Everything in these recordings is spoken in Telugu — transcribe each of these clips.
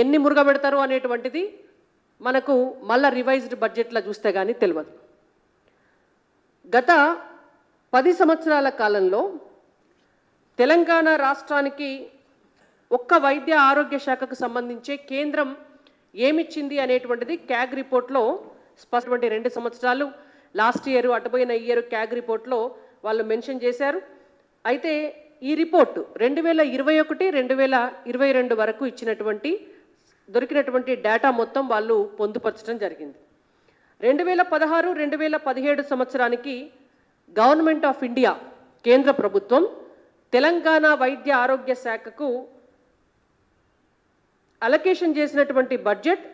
ఎన్ని మురుగబెడతారు అనేటువంటిది మనకు మళ్ళా రివైజ్డ్ బడ్జెట్లో చూస్తే కానీ తెలియదు. గత 10 సంవత్సరాల కాలంలో తెలంగాణ రాష్ట్రానికి ఒక్క వైద్య ఆరోగ్య శాఖకు సంబంధించి కేంద్రం ఏమిచ్చింది అనేటువంటిది క్యాగ్ రిపోర్ట్లో స్పష్టమైన 2 సంవత్సరాలు లాస్ట్ ఇయర్ అటుపోయిన ఇయర్ క్యాగ్ రిపోర్ట్లో వాళ్ళు మెన్షన్ చేశారు. అయితే ఈ రిపోర్టు 2021-2022 వరకు ఇచ్చినటువంటి దొరికినటువంటి డేటా మొత్తం వాళ్ళు పొందుపరచడం జరిగింది. 2016-2017 సంవత్సరానికి గవర్నమెంట్ ఆఫ్ ఇండియా కేంద్ర ప్రభుత్వం తెలంగాణ వైద్య ఆరోగ్య శాఖకు అలొకేషన్ చేసినటువంటి బడ్జెట్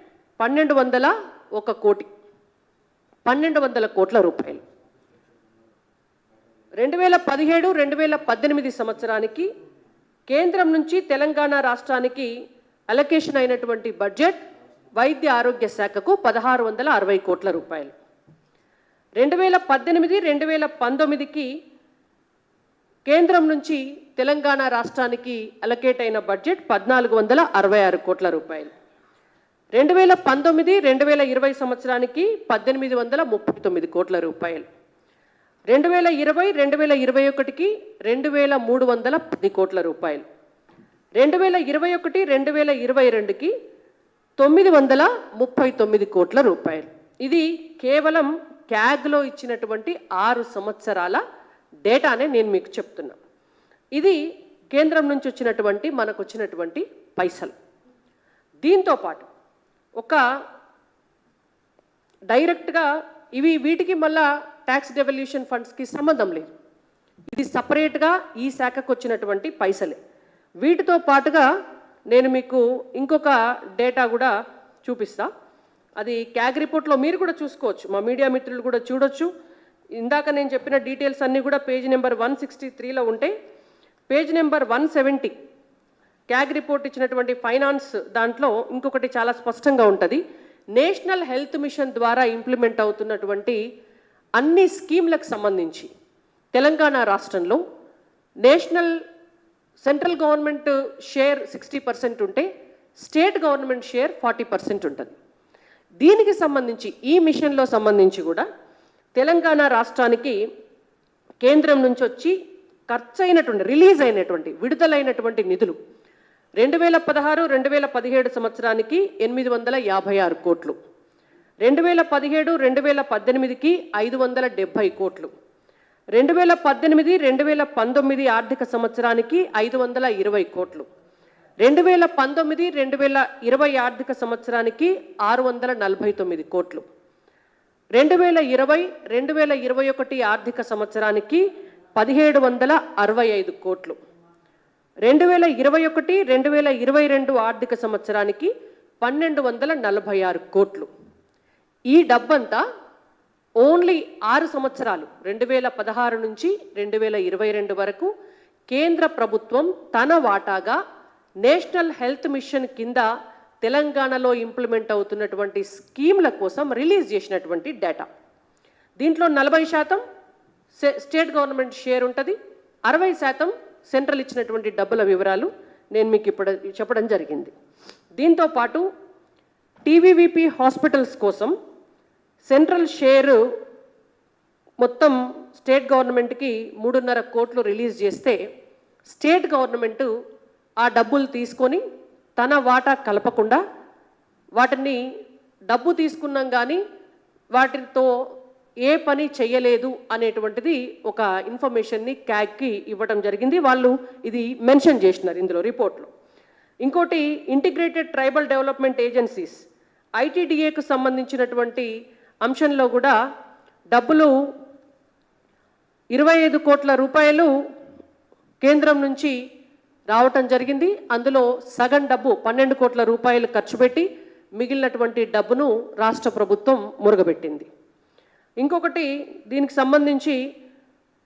1201 కోటి 1200 కోట్ల రూపాయలు. 2017-2018 సంవత్సరానికి కేంద్రం నుంచి తెలంగాణ రాష్ట్రానికి అలొకేషన్ అయినటువంటి బడ్జెట్ వైద్య ఆరోగ్య శాఖకు 1660 కోట్ల రూపాయలు. 2018-2019కి కేంద్రం నుంచి తెలంగాణ రాష్ట్రానికి అలొకేట్ అయిన బడ్జెట్ 1466 కోట్ల రూపాయలు. 2019-2020 సంవత్సరానికి 1839 కోట్ల రూపాయలు. 2020-2021కి 2310 కోట్ల రూపాయలు. 2021-2022కి 939 కోట్ల రూపాయలు. ఇది కేవలం క్యాగ్లో ఇచ్చినటువంటి 6 సంవత్సరాల డేటానే నేను మీకు చెప్తున్నా. ఇది కేంద్రం నుంచి వచ్చినటువంటి మనకు వచ్చినటువంటి పైసలు. దీంతో పాటు ఒక డైరెక్ట్గా వీటికి మళ్ళా ట్యాక్స్ డెవల్యూషన్ ఫండ్స్కి సంబంధం లేదు. ఇది సపరేట్గా ఈ శాఖకు వచ్చినటువంటి పైసలే. వీటితో పాటుగా నేను మీకు ఇంకొక డేటా కూడా చూపిస్తా. అది క్యాగ్ రిపోర్ట్లో మీరు కూడా చూసుకోవచ్చు, మా మీడియా మిత్రులు కూడా చూడొచ్చు. ఇందాక నేను చెప్పిన డీటెయిల్స్ అన్నీ కూడా పేజ్ నెంబర్ 163లో ఉంటాయి. పేజ్ నెంబర్ 170 క్యాగ్ రిపోర్ట్ ఇచ్చినటువంటి ఫైనాన్స్ దాంట్లో ఇంకొకటి చాలా స్పష్టంగా ఉంటుంది. నేషనల్ హెల్త్ మిషన్ ద్వారా ఇంప్లిమెంట్ అవుతున్నటువంటి అన్ని స్కీమ్లకు సంబంధించి తెలంగాణ రాష్ట్రంలో సెంట్రల్ గవర్నమెంట్ షేర్ 60% ఉంటే స్టేట్ గవర్నమెంట్ షేర్ 40% ఉంటుంది. దీనికి సంబంధించి ఈ మిషన్లో సంబంధించి కూడా తెలంగాణ రాష్ట్రానికి కేంద్రం నుంచి వచ్చి ఖర్చు అయినటువంటి రిలీజ్ అయినటువంటి విడుదలైనటువంటి నిధులు 2016-2017 సంవత్సరానికి 856 కోట్లు, 2017-2018కి 570 కోట్లు, 2018-2019 ఆర్థిక సంవత్సరానికి 520 కోట్లు, 2019-2020 ఆర్థిక సంవత్సరానికి 649 కోట్లు, 2020-2021 ఆర్థిక సంవత్సరానికి 1765 కోట్లు, 2021-2022 ఆర్థిక సంవత్సరానికి 1246 కోట్లు. ఈ డబ్బంతా ఓన్లీ 6 సంవత్సరాలు 2016 నుంచి 2022 వరకు కేంద్ర ప్రభుత్వం తన వాటాగా నేషనల్ హెల్త్ మిషన్ కింద తెలంగాణలో ఇంప్లిమెంట్ అవుతున్నటువంటి స్కీమ్ల కోసం రిలీజ్ చేసినటువంటి డేటా. దీంట్లో 40% స్టేట్ గవర్నమెంట్ షేర్ ఉంటుంది, 60% సెంట్రల్ ఇచ్చినటువంటి డబ్బుల వివరాలు నేను మీకు ఇప్పుడు చెప్పడం జరిగింది. దీంతోపాటు టీవీవీపీ హాస్పిటల్స్ కోసం సెంట్రల్ షేరు మొత్తం స్టేట్ గవర్నమెంట్కి 3.5 కోట్లు రిలీజ్ చేస్తే స్టేట్ గవర్నమెంటు ఆ డబ్బులు తీసుకొని తన వాటా కలపకుండా వాటిని డబ్బు తీసుకున్నాం కానీ వాటితో ఏ పని చేయలేదు అనేటువంటిది ఒక ఇన్ఫర్మేషన్ని క్యాగ్కి ఇవ్వడం జరిగింది. వాళ్ళు ఇది మెన్షన్ చేసినారు ఇందులో రిపోర్ట్లో. ఇంకోటి ఇంటిగ్రేటెడ్ ట్రైబల్ డెవలప్మెంట్ ఏజెన్సీస్ ఐటీడీఏకు సంబంధించినటువంటి అంశంలో కూడా డబ్బులు 25 కోట్ల రూపాయలు కేంద్రం నుంచి రావటం జరిగింది. అందులో సగం డబ్బు 12 కోట్ల రూపాయలు ఖర్చు పెట్టి మిగిలినటువంటి డబ్బును రాష్ట్ర ప్రభుత్వం మురుగబెట్టింది. ఇంకొకటి దీనికి సంబంధించి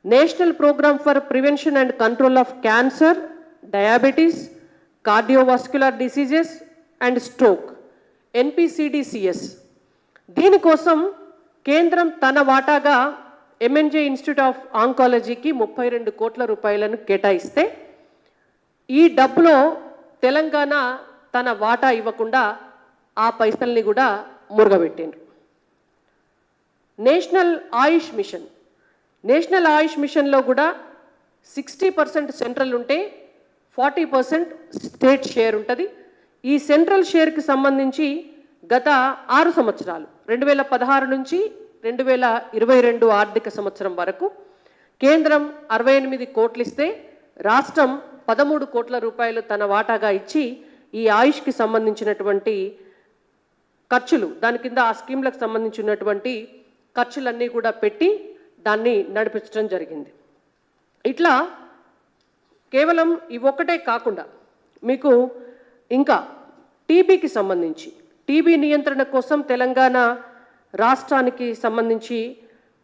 national program for prevention and control of cancer, diabetes, cardiovascular diseases and stroke NPCDCS దీనికోసం కేంద్రం తన వాటాగా ఎంఎన్జే ఇన్స్టిట్యూట్ ఆఫ్ ఆంకాలజీకి 32 కోట్ల రూపాయలను కేటాయిస్తే ఈ డబ్బులో తెలంగాణ తన వాటా ఇవ్వకుండా ఆ పైసల్ని కూడా మురగబెట్టిండ్రు. నేషనల్ ఆయుష్ మిషన్లో కూడా 60% సెంట్రల్ ఉంటే 40% స్టేట్ షేర్ ఉంటుంది. ఈ సెంట్రల్ షేర్కి సంబంధించి గత 6 సంవత్సరాలు 2016 నుంచి 2022 ఆర్థిక సంవత్సరం వరకు కేంద్రం 68 కోట్లు ఇస్తే రాష్ట్రం 13 కోట్ల రూపాయలు తన వాటాగా ఇచ్చి ఈ ఆయుష్కి సంబంధించినటువంటి ఖర్చులు, దాని కింద ఆ స్కీమ్లకు సంబంధించినటువంటి ఖర్చులన్నీ కూడా పెట్టి దాన్ని నడిపించడం జరిగింది. ఇట్లా కేవలం ఇవొక్కటే కాకుండా మీకు ఇంకా టీబీకి సంబంధించి టీబీ నియంత్రణ కోసం తెలంగాణ రాష్ట్రానికి సంబంధించి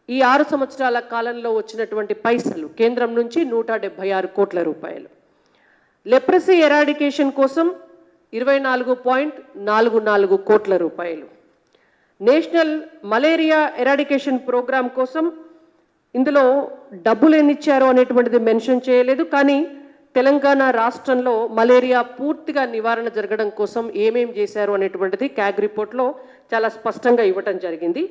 ఈ 6 సంవత్సరాల కాలంలో వచ్చినటువంటి పైసలు కేంద్రం నుంచి 176 కోట్ల రూపాయలు. లెప్రసీ ఎరాడికేషన్ కోసం 24.44 కోట్ల రూపాయలు. నేషనల్ మలేరియా ఎరాడికేషన్ ప్రోగ్రాం కోసం ఇందులో డబ్బులు ఎన్ని ఇచ్చారో అనేటువంటిది మెన్షన్ చేయలేదు, కానీ తెలంగాణ రాష్ట్రంలో మలేరియా పూర్తిగా నివారణ జరగడం కోసం ఏమేం చేశారు అనేటువంటిది క్యాగ్ రిపోర్ట్లో చాలా స్పష్టంగా ఇవ్వటం జరిగింది.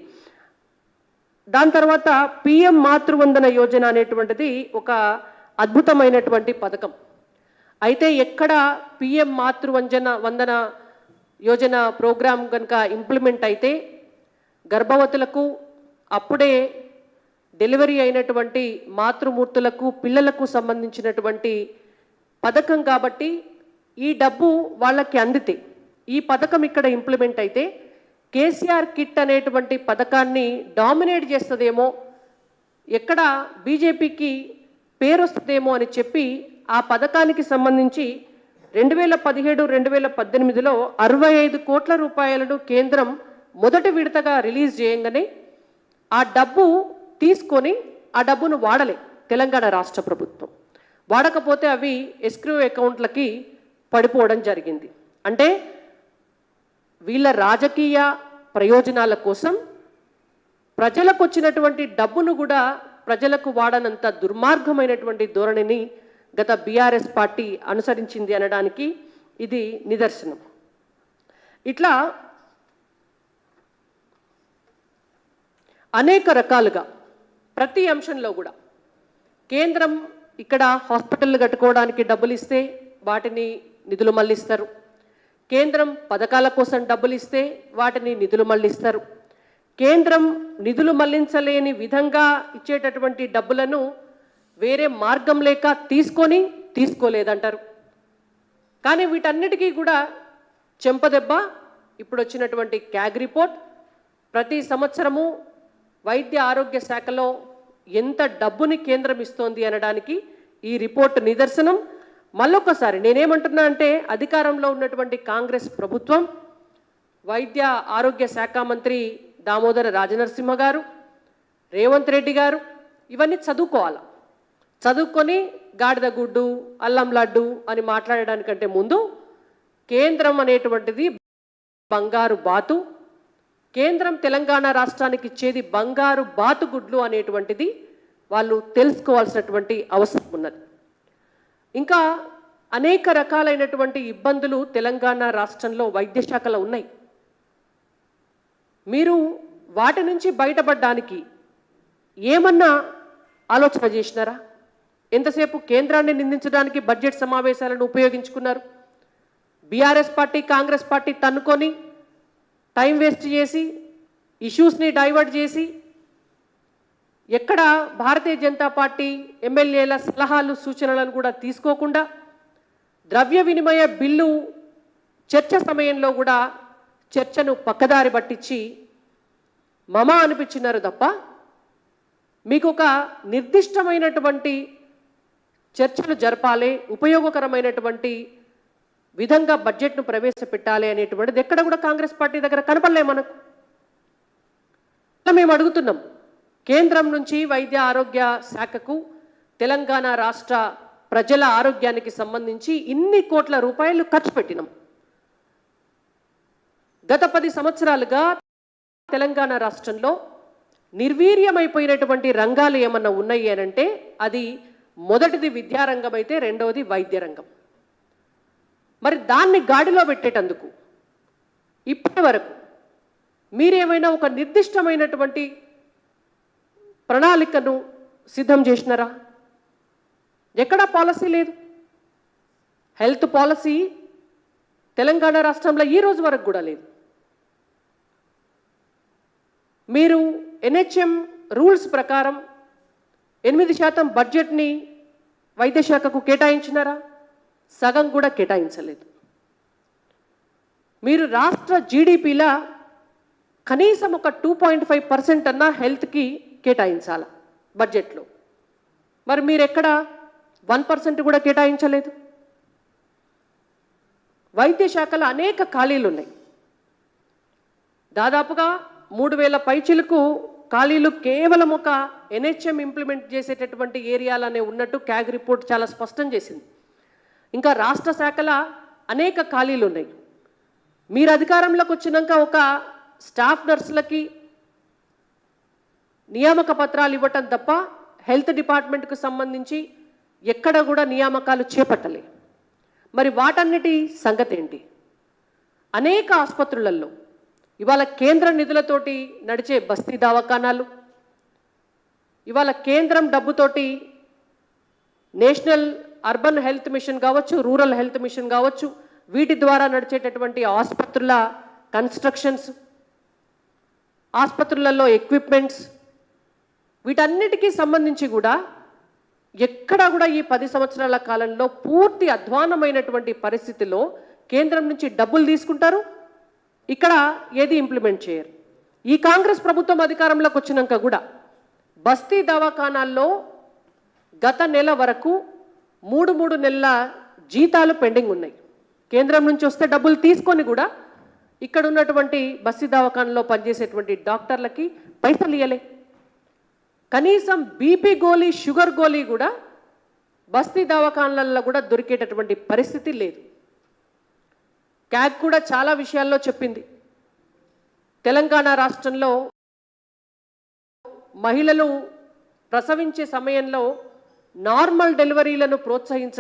దాని తర్వాత పిఎం మాతృవందన యోజన అనేటువంటిది ఒక అద్భుతమైనటువంటి పథకం. అయితే ఎక్కడ పిఎం వందన యోజన ప్రోగ్రాం కనుక ఇంప్లిమెంట్ అయితే గర్భవతులకు, అప్పుడే డెలివరీ అయినటువంటి మాతృమూర్తులకు, పిల్లలకు సంబంధించినటువంటి పథకం కాబట్టి ఈ డబ్బు వాళ్ళకి అందితే, ఈ పథకం ఇక్కడ ఇంప్లిమెంట్ అయితే కేసీఆర్ కిట్ అనేటువంటి పథకాన్ని డామినేట్ చేస్తుందేమో, ఎక్కడ బీజేపీకి పేరు వస్తుందేమో అని చెప్పి ఆ పథకానికి సంబంధించి 2017-2018లో 65 కోట్ల రూపాయలను కేంద్రం మొదటి విడతగా రిలీజ్ చేయంగానే ఆ డబ్బు తీసుకొని ఆ డబ్బును వాడలే తెలంగాణ రాష్ట్ర ప్రభుత్వం. వాడకపోతే అవి ఎస్క్రూ అకౌంట్లకి పడిపోవడం జరిగింది. అంటే వీళ్ళ రాజకీయ ప్రయోజనాల కోసం ప్రజలకు వచ్చినటువంటి డబ్బును కూడా ప్రజలకు వాడనంత దుర్మార్గమైనటువంటి ధోరణిని గత బీఆర్ఎస్ పార్టీ అనుసరించింది అనడానికి ఇది నిదర్శనం. ఇట్లా అనేక రకాలుగా ప్రతి అంశంలో కూడా కేంద్రం ఇక్కడ హాస్పిటల్ కట్టుకోవడానికి డబ్బులు ఇస్తే వాటిని నిధులు మళ్ళిస్తారు, కేంద్రం పథకాల కోసం డబ్బులు ఇస్తే వాటిని నిధులు మళ్ళిస్తారు, కేంద్రం నిధులు మళ్లించలేని విధంగా ఇచ్చేటటువంటి డబ్బులను వేరే మార్గం లేక తీసుకోలేదంటారు. కానీ వీటన్నిటికీ కూడా చెంపదెబ్బ ఇప్పుడు వచ్చినటువంటి క్యాగ్ రిపోర్ట్. ప్రతి సంవత్సరము వైద్య ఆరోగ్య శాఖలో ఎంత డబ్బుని కేంద్రం ఇస్తోంది అనడానికి ఈ రిపోర్ట్ నిదర్శనం. మళ్ళొక్కసారి నేనేమంటున్నా అంటే అధికారంలో ఉన్నటువంటి కాంగ్రెస్ ప్రభుత్వం, వైద్య ఆరోగ్య శాఖ మంత్రి దామోదర రాజనరసింహ గారు, రేవంత్ రెడ్డి గారు ఇవన్నీ చదువుకొని గాడిద గుడ్డు, అల్లం లడ్డు అని మాట్లాడడానికంటే ముందు కేంద్రం అనేటువంటిది బంగారు బాతు, కేంద్రం తెలంగాణ రాష్ట్రానికి ఇచ్చేది బంగారు బాతు గుడ్లు అనేటువంటిది వాళ్ళు తెలుసుకోవాల్సినటువంటి అవసరం ఉన్నది. ఇంకా అనేక రకాలైనటువంటి ఇబ్బందులు తెలంగాణ రాష్ట్రంలో వైద్య శాఖలో ఉన్నాయి. మీరు వాటి నుంచి బయటపడడానికి ఏమన్నా ఆలోచన చేసినారా? ఎంతసేపు కేంద్రాన్ని నిందించడానికి బడ్జెట్ సమావేశాలను ఉపయోగించుకున్నారు. బీఆర్ఎస్ పార్టీ, కాంగ్రెస్ పార్టీ తన్నుకొని టైం వేస్ట్ చేసి ఇష్యూస్ని డైవర్ట్ చేసి ఎక్కడ భారతీయ జనతా పార్టీ ఎమ్మెల్యేల సలహాలు, సూచనలను కూడా తీసుకోకుండా ద్రవ్య వినిమయ బిల్లు చర్చ సమయంలో కూడా చర్చను పక్కదారి పట్టించి మమ అనిపించినారు తప్ప మీకు ఒక నిర్దిష్టమైనటువంటి చర్చలు జరపాలి, ఉపయోగకరమైనటువంటి విధంగా బడ్జెట్ను ప్రవేశపెట్టాలి అనేటువంటిది ఎక్కడ కూడా కాంగ్రెస్ పార్టీ దగ్గర కనపడలే మనకు. మేము అడుగుతున్నాం, కేంద్రం నుంచి వైద్య ఆరోగ్య శాఖకు తెలంగాణ రాష్ట్ర ప్రజల ఆరోగ్యానికి సంబంధించి ఇన్ని కోట్ల రూపాయలు ఖర్చు పెట్టినాం. గత 10 సంవత్సరాలుగా తెలంగాణ రాష్ట్రంలో నిర్వీర్యమైపోయినటువంటి రంగాలు ఏమన్నా ఉన్నాయి అనంటే అది మొదటిది విద్యారంగం అయితే రెండవది వైద్య రంగం. మరి దాన్ని గాడిలో పెట్టేటందుకు ఇప్పటి వరకు మీరేమైనా ఒక నిర్దిష్టమైనటువంటి ప్రణాళికను సిద్ధం చేసినారా? ఎక్కడా పాలసీ లేదు. హెల్త్ పాలసీ తెలంగాణ రాష్ట్రంలో ఈ రోజు వరకు కూడా లేదు. మీరు ఎన్హెచ్ఎం రూల్స్ ప్రకారం 8% బడ్జెట్ని వైద్య శాఖకు కేటాయించినారా? సగం కూడా కేటాయించలేదు. మీరు రాష్ట్ర జీడిపిలా కనీసం ఒక 2.5% అన్నా హెల్త్కి కేటాయించాల బడ్జెట్లో. మరి మీరు ఎక్కడ 1% కూడా కేటాయించలేదు. వైద్య శాఖలో అనేక ఖాళీలు ఉన్నాయి. దాదాపుగా 3000 పైచిలకు ఖాళీలు కేవలం ఒక ఎన్హెచ్ఎం ఇంప్లిమెంట్ చేసేటటువంటి ఏరియాలనే ఉన్నట్టు క్యాగ్ రిపోర్ట్ చాలా స్పష్టం చేసింది. ఇంకా రాష్ట్ర శాఖల అనేక ఖాళీలు ఉన్నాయి. మీరు అధికారంలోకి వచ్చినాక ఒక స్టాఫ్ నర్సులకి నియామక పత్రాలు ఇవ్వటం తప్ప హెల్త్ డిపార్ట్మెంట్కు సంబంధించి ఎక్కడ కూడా నియామకాలు చేపట్టలే. మరి వాటన్నిటి సంగతి ఏంటి? అనేక ఆసుపత్రులలో ఇవాళ కేంద్ర నిధులతోటి నడిచే బస్తీ దవాఖానాలు, ఇవాళ కేంద్రం డబ్బుతోటి నేషనల్ అర్బన్ హెల్త్ మిషన్ కావచ్చు, రూరల్ హెల్త్ మిషన్ కావచ్చు, వీటి ద్వారా నడిచేటటువంటి ఆసుపత్రుల కన్స్ట్రక్షన్స్, ఆసుపత్రులలో ఎక్విప్మెంట్స్, వీటన్నిటికీ సంబంధించి కూడా ఎక్కడా కూడా ఈ 10 సంవత్సరాల కాలంలో పూర్తి అధ్వానమైనటువంటి పరిస్థితిలో కేంద్రం నుంచి డబ్బులు తీసుకుంటారు, ఇక్కడ ఏది ఇంప్లిమెంట్ చేయరు. ఈ కాంగ్రెస్ ప్రభుత్వం అధికారంలోకి వచ్చినాక కూడా బస్తీ దవాఖానాల్లో గత నెల వరకు 3 నెలల జీతాలు పెండింగ్ ఉన్నాయి. కేంద్రం నుంచి వస్తే డబ్బులు తీసుకొని కూడా ఇక్కడ ఉన్నటువంటి బస్తీ దవాఖానాలో పనిచేసేటువంటి డాక్టర్లకి పైసలు ఇవ్వలే. కనీసం బీపీ గోళీ, షుగర్ గోళీ కూడా బస్తీ దవాఖానాలలో కూడా దొరికేటటువంటి పరిస్థితి లేదు. క్యాగ్ కూడా చాలా విషయాల్లో చెప్పింది. తెలంగాణ రాష్ట్రంలో మహిళలు ప్రసవించే సమయంలో నార్మల్ డెలివరీలను ప్రోత్సహించ